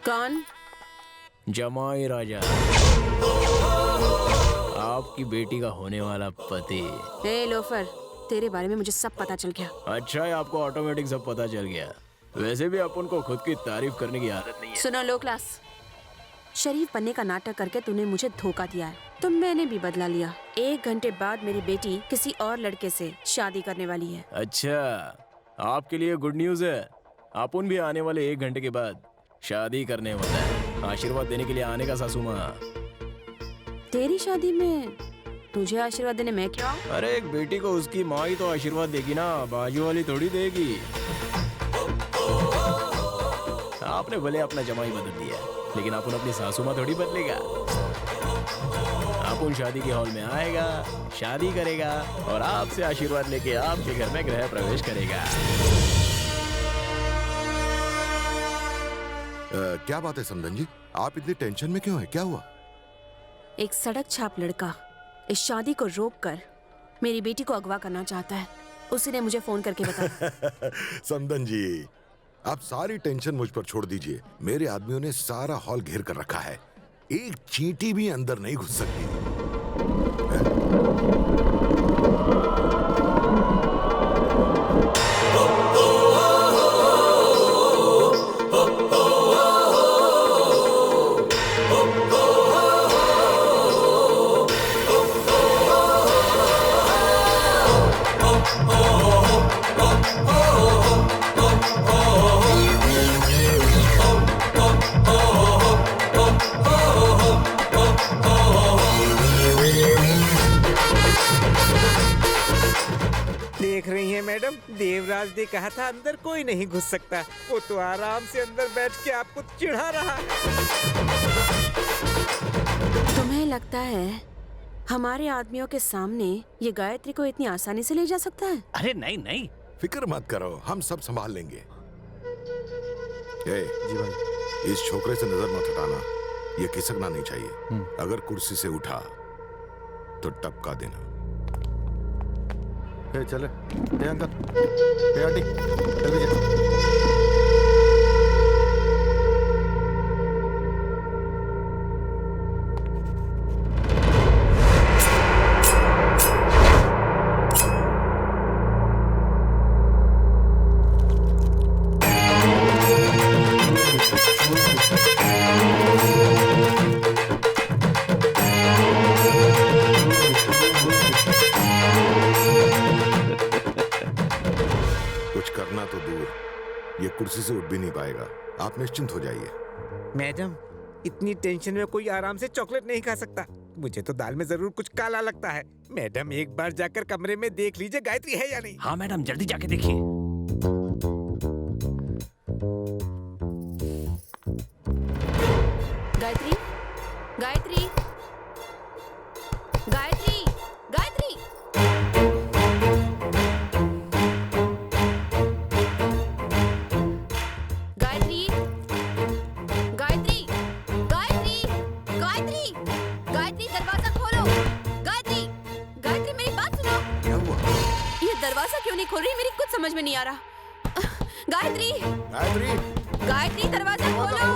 कौन? जमाई राजा, आपकी बेटी का होने वाला पति। ए लोफर, तेरे बारे में मुझे सब पता चल गया। अच्छा है, आपको ऑटोमेटिक सब पता चल गया। वैसे भी अपन को खुद की तारीफ करने की आदत नहीं है। सुनो लो क्लास, शरीफ बनने का नाटक करके तूने मुझे धोखा दिया है, तो मैंने भी बदला लिया। 1 घंटे बाद मेरी बेटी किसी और लड़के से शादी करने वाली है। अच्छा, आपके लिए गुड न्यूज है। अपन भी आने वाले 1 घंटे के बाद शादी करने वाला है। आशीर्वाद देने के लिए आने का सासू माँ। तेरी शादी में तुझे आशीर्वाद देने मैं क्यों? अरे एक बेटी को उसकी माँ ही तो आशीर्वाद देगी ना, बाजू वाली थोड़ी देगी। आपने भले अपना जमाई बदल दिया, लेकिन अपन अपनी सासू माँ थोड़ी बदलेगा। अपन शादी के हॉल में आएगा, शादी करेगा और आपसे आशीर्वाद लेके आपके घर में गृह प्रवेश करेगा। क्या बात है समधन जी, आप इतनी टेंशन में क्यों हैं? क्या हुआ? एक सड़क छाप लड़का इस शादी को रोककर मेरी बेटी को अगवा करना चाहता है। उसी ने मुझे फोन करके बताया। समधन जी, आप सारी टेंशन मुझ पर छोड़ दीजिए। मेरे आदमियों ने सारा हॉल घेर कर रखा है, एक चींटी भी अंदर नहीं घुस सकती। देख रही हैं मैडम, देवराज ने कहा था अंदर कोई नहीं घुस सकता। वो तो आराम से अंदर बैठ के आपको चिढ़ा रहा है। तुम्हें लगता है हमारे आदमियों के सामने ये गायत्री को इतनी आसानी से ले जा सकता है? अरे नहीं नहीं, फिक्र मत करो, हम सब संभाल लेंगे। जी भाई, इस छोकरे से नजर मत हटाना, ये खिसकना नहीं चाहिए। अगर कुर्सी से उठा तो टपका देना। चले अंकल, आंटी, चल भैया। कुर्सी से उठ भी नहीं पाएगा, आप निश्चिंत हो जाइए। मैडम, इतनी टेंशन में कोई आराम से चॉकलेट नहीं खा सकता। मुझे तो दाल में जरूर कुछ काला लगता है। मैडम एक बार जाकर कमरे में देख लीजिए गायत्री है या नहीं। हाँ मैडम, जल्दी जाके देखिए। गायत्री, गायत्री, गायत्री, गायत्री। गायत्री, गायत्री, गायत्री, गायत्री, गायत्री, दरवाजा खोलो। गायत्री, गायत्री, मेरी बात सुनो। क्या हुआ? ये दरवाजा क्यों नहीं खोल रही? मेरी कुछ समझ में नहीं आ रहा। गायत्री, गायत्री, गायत्री, दरवाजा खोलो।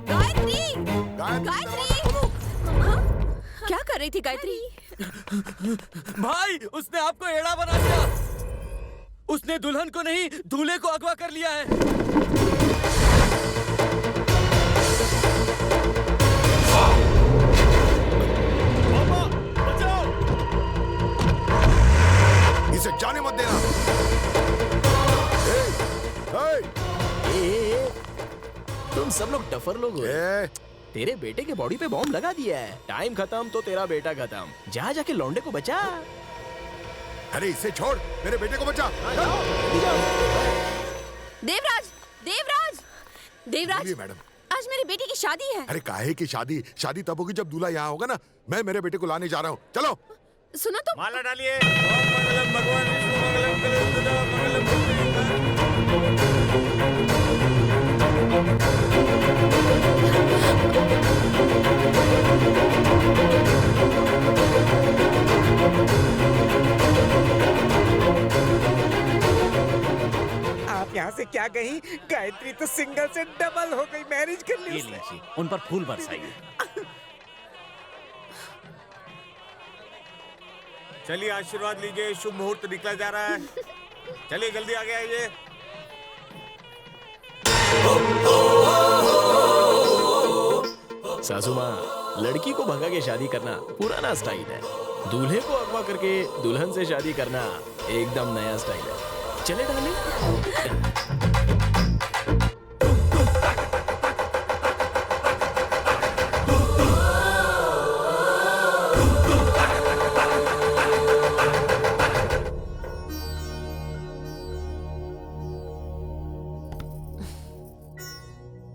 गायत्री, गायत्री, हाँ? क्या कर रही थी गायत्री? भाई, उसने आपको एड़ा बना दिया। उसने दुल्हन को नहीं, दूल्हे को अगवा कर लिया है। इसे जाने मत देना। तुम सब लोग डफर लोग हो। तेरे बेटे के बॉडी पे बॉम्ब लगा दिया है। टाइम खत्म तो तेरा बेटा खत्म। जा जाके लौंडे को बचा। अरे इसे छोड़, मेरे बेटे को बचा। देवराज, देवराज, देवराज, बोलिए मैडम। आज मेरी बेटी की शादी है। अरे काहे की शादी? शादी तब होगी जब दूल्हा यहाँ होगा ना। मैं मेरे बेटे को लाने जा रहा हूँ, चलो। सुनो तो। माला डालिए। ओम मंगलम भगवान विष्णु मंगलम कलयुगदा मंगलम आप यहाँ से क्या क्या कहीं, गायत्री तो सिंगल से डबल हो गई, मैरिज कर ली ये उसने। लीजिए, उन पर फूल बरसाइए। चलिए आशीर्वाद लीजिए, शुभ मुहूर्त निकला जा रहा है। चलिए जल्दी आगे आइए। सासू माँ, लड़की को भगा के शादी करना पुराना स्टाइल है, दूल्हे को अगवा करके दुल्हन से शादी करना एकदम नया स्टाइल है। चले डार्लिंग।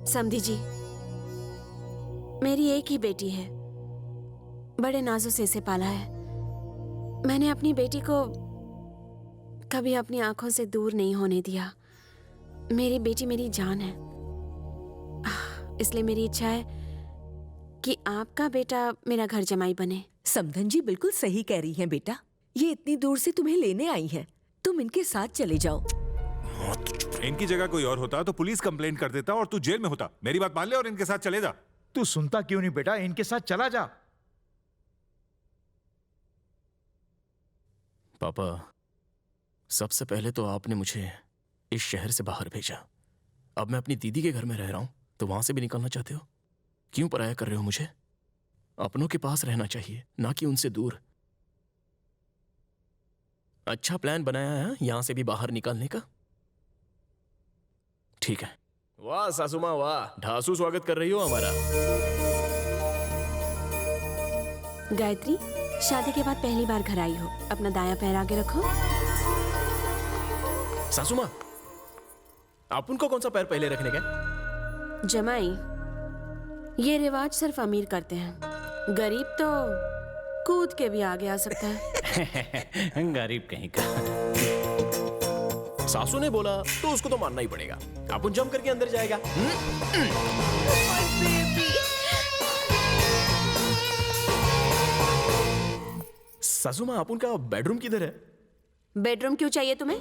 समधी जी, मेरी एक ही बेटी है, बड़े नाजों से इसे पाला है। मैंने अपनी बेटी को कभी अपनी आंखों से दूर नहीं होने दिया। मेरी बेटी मेरी जान है, इसलिए मेरी इच्छा है कि आपका बेटा मेरा घर जमाई बने। समधन जी बिल्कुल सही कह रही हैं बेटा, ये इतनी दूर से तुम्हें लेने आई हैं, तुम इनके साथ चले जाओ। इनकी जगह कोई और होता तो पुलिस कंप्लेंट कर देता और तू जेल में होता। मेरी बात मान ले और इनके साथ चले जा। तू सुनता क्यों नहीं बेटा, इनके साथ चला जा। पापा, सबसे पहले तो आपने मुझे इस शहर से बाहर भेजा, अब मैं अपनी दीदी के घर में रह रहा हूं, तो वहां से भी निकलना चाहते हो? क्यों पराया कर रहे हो मुझे? अपनों के पास रहना चाहिए, ना कि उनसे दूर। अच्छा प्लान बनाया है यहां से भी बाहर निकलने का? ठीक है। वाह सासू माँ वाह, ढासू स्वागत कर रही हो हमारा। गायत्री, शादी के बाद पहली बार घर आई हो, अपना दायां पैर आगे रखो। सासू माँ, आप उनको कौन सा पैर पहले रखने का? जमाई, ये रिवाज सिर्फ अमीर करते हैं, गरीब तो कूद के भी आगे आ सकता है। गरीब कहीं का। सासू ने बोला तो उसको तो मानना ही पड़ेगा। आप जंप करके अंदर जाएगा। सासू माँ, आप उनका बेडरूम किधर है? बेडरूम क्यों चाहिए तुम्हें?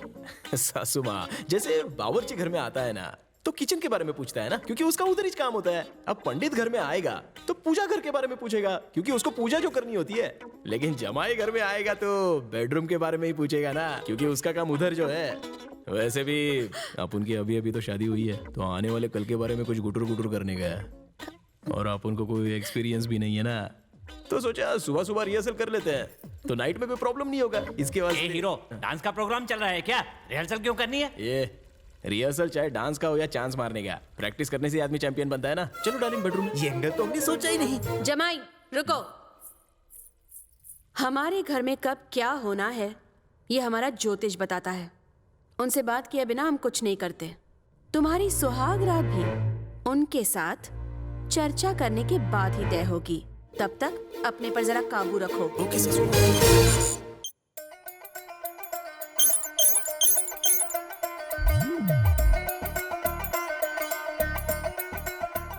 सासू माँ, जैसे बावर्ची घर में आता है ना तो किचन के बारे में पूछता है ना, क्योंकि उसका उधर ही काम होता है। अब पंडित घर में आएगा तो पूजा घर के बारे में पूछेगा, क्योंकि उसको पूजा जो करनी होती है। लेकिन जमाई घर में आएगा तो बेडरूम के बारे में ही पूछेगा ना, क्योंकि उसका काम उधर जो है। वैसे भी आप उनकी अभी अभी तो शादी हुई है, तो आने वाले कल के बारे में कुछ गुटुर गुटुर करने का है, और आप उनको कोई एक्सपीरियंस भी नहीं है ना, तो सोचा सुबह सुबह रिहर्सल कर लेते हैं, तो नाइट में भी प्रॉब्लम नहीं होगा। इसके ए वास्ते हीरो, डांस का प्रोग्राम चल रहा है क्या? रिहर्सल क्यों करनी है? ये रिहर्सल चाहे डांस का हो या चांस मारने का, प्रैक्टिस करने से आदमी चैंपियन बनता है ना। चलो डार्लिंग बेडरूम। ये एंगल तो हमने सोचा ही नहीं। जमाई रुको, हमारे घर में कब क्या होना है ये हमारा ज्योतिष बताता है। उनसे बात किए बिना हम कुछ नहीं करते। तुम्हारी सुहाग रात भी उनके साथ चर्चा करने के बाद ही तय होगी। तब तक अपने पर जरा काबू रखो। ओके ससुर।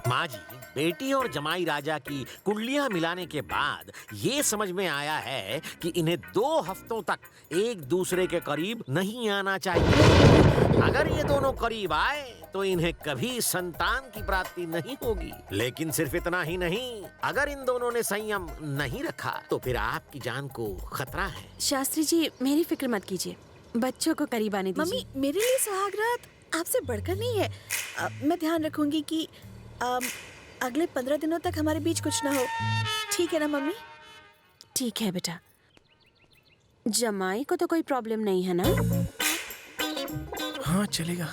माँ जी, बेटी और जमाई राजा की कुंडलियां मिलाने के बाद ये समझ में आया है कि इन्हें 2 हफ्तों तक एक दूसरे के करीब नहीं आना चाहिए। अगर ये दोनों करीब आए तो इन्हें कभी संतान की प्राप्ति नहीं होगी। लेकिन सिर्फ इतना ही नहीं, अगर इन दोनों ने संयम नहीं रखा तो फिर आपकी जान को खतरा है। शास्त्री जी, मेरी फिक्र मत कीजिए, बच्चों को करीब आने दीजिए। मम्मी, मेरे लिए सुहागरात आपसे बढ़कर नहीं है। मैं ध्यान रखूंगी कि अगले 15 दिनों तक हमारे बीच कुछ ना हो। ठीक है ना मम्मी? ठीक है बेटा। जमाई को तो कोई प्रॉब्लम नहीं है ना? हाँ चलेगा।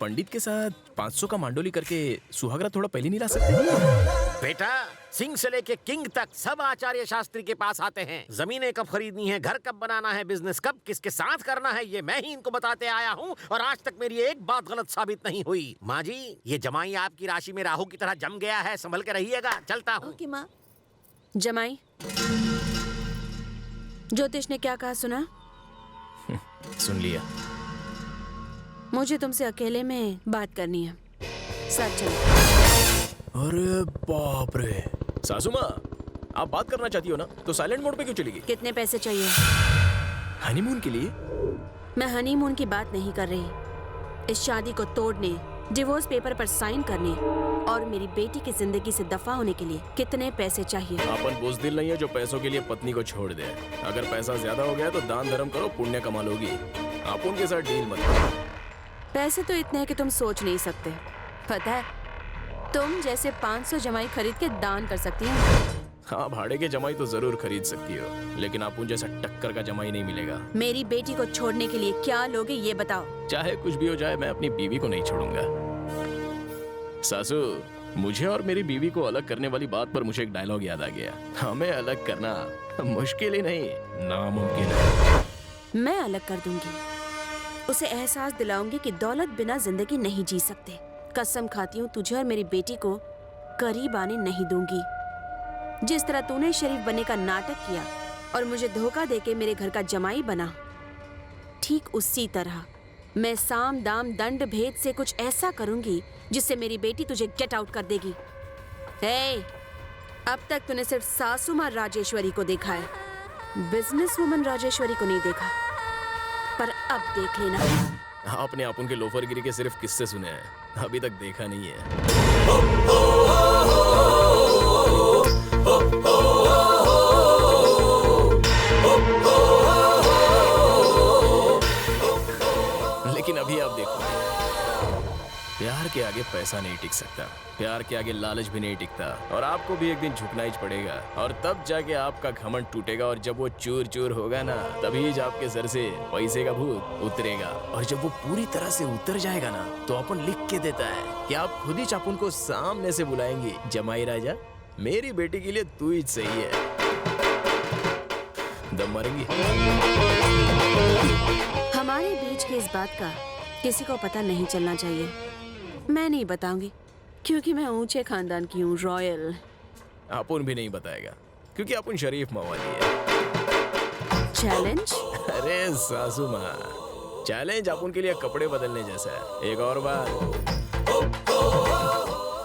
पंडित के साथ 500 का मांडोली करके सुहागरा थोड़ा पहले नहीं ला सकते? बेटा, सिंह से लेके किंग तक सब आचार्य शास्त्री के पास आते हैं। जमीनें कब खरीदनी है, घर कब बनाना है, बिजनेस कब किसके साथ करना है, ये मैं ही इनको बताते आया हूँ, और आज तक मेरी एक बात गलत साबित नहीं हुई। माँ जी, ये जमाई आपकी राशि में राहु की तरह जम गया है, संभल के रहिएगा। चलता हूँ। ओके माँ। जमाई, ज्योतिष ने क्या कहा सुना? सुन लिया। मुझे तुमसे अकेले में बात करनी है, साथ चलो। अरे बाप रे, सासू माँ, आप बात करना चाहती हो ना तो साइलेंट मोड पे क्यों चली गई? कितने पैसे चाहिए? हनीमून के लिए मैं हनीमून की बात नहीं कर रही। इस शादी को तोड़ने, डिवोर्स पेपर पर साइन करने और मेरी बेटी की जिंदगी से दफा होने के लिए कितने पैसे चाहिए? अपन बुज़दिल नहीं है जो पैसों के लिए पत्नी को छोड़ दे। अगर पैसा ज्यादा हो गया तो दान धर्म करो, पुण्य कमा लोगी। आप उनके साथ डील मत करो। पैसे तो इतने हैं कि तुम सोच नहीं सकते। पता है, तुम जैसे 500 जमाई खरीद के दान कर सकती हो। हाँ, भाड़े के जमाई तो जरूर खरीद सकती हो, लेकिन आप उन जैसा टक्कर का जमाई नहीं मिलेगा। मेरी बेटी को छोड़ने के लिए क्या लोगे ये बताओ। चाहे कुछ भी हो जाए, मैं अपनी बीवी को नहीं छोड़ूंगा। सासू, मुझे और मेरी बीवी को अलग करने वाली बात पर मुझे एक डायलॉग याद आ गया। हमें अलग करना मुश्किल ही नहीं, नामुमकिन है। मैं अलग कर दूंगी। उसे एहसास दिलाऊंगी कि दौलत बिना जिंदगी नहीं जी सकते। कसम खाती हूँ, तुझे और मेरी बेटी को करीब आने नहीं दूंगी। जिस तरह तूने शरीफ बनने का नाटक किया और मुझे धोखा देके मेरे घर का जमाई बना, ठीक उसी तरह मैं साम दाम दंड भेद से कुछ ऐसा करूंगी जिससे मेरी बेटी तुझे गेट आउट कर देगी। हे, अब तक तूने सिर्फ सासू मां राजेश्वरी को देखा है, बिजनेस वुमन राजेश्वरी को नहीं देखा। पर अब देख लेना। आपने आप उनके लोफरगिरी के सिर्फ किस्से सुने हैं, अभी तक देखा नहीं है। लेकिन अभी आप देखो, प्यार के आगे पैसा नहीं टिक सकता, प्यार के आगे लालच भी नहीं टिकता, और आपको भी एक दिन झुकना ही पड़ेगा। और तब जाके आपका घमंड टूटेगा, और जब वो चूर चूर होगा ना, तभी आपके सर से पैसे का भूत उतरेगा। और जब वो पूरी तरह से उतर जाएगा ना, तो अपन लिख के देता है कि आप खुद ही चापुन को सामने से बुलाएंगे, जमाई राजा, मेरी बेटी के लिए तू ही सही है। दम मारेंगी। हमारे बीच की इस बात का किसी को पता नहीं चलना चाहिए। मैं नहीं बताऊंगी क्योंकि मैं ऊंचे खानदान की हूँ, रॉयल। अपुन भी नहीं बताएगा क्योंकि अपुन शरीफ मवाली है। चैलेंज? अरे सासू माँ, चैलेंज अपुन के लिए कपड़े बदलने जैसा है। एक और बात,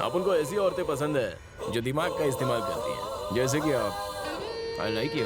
अपुन को ऐसी औरतें पसंद है जो दिमाग का इस्तेमाल करती हैं, जैसे कि आप। I like you.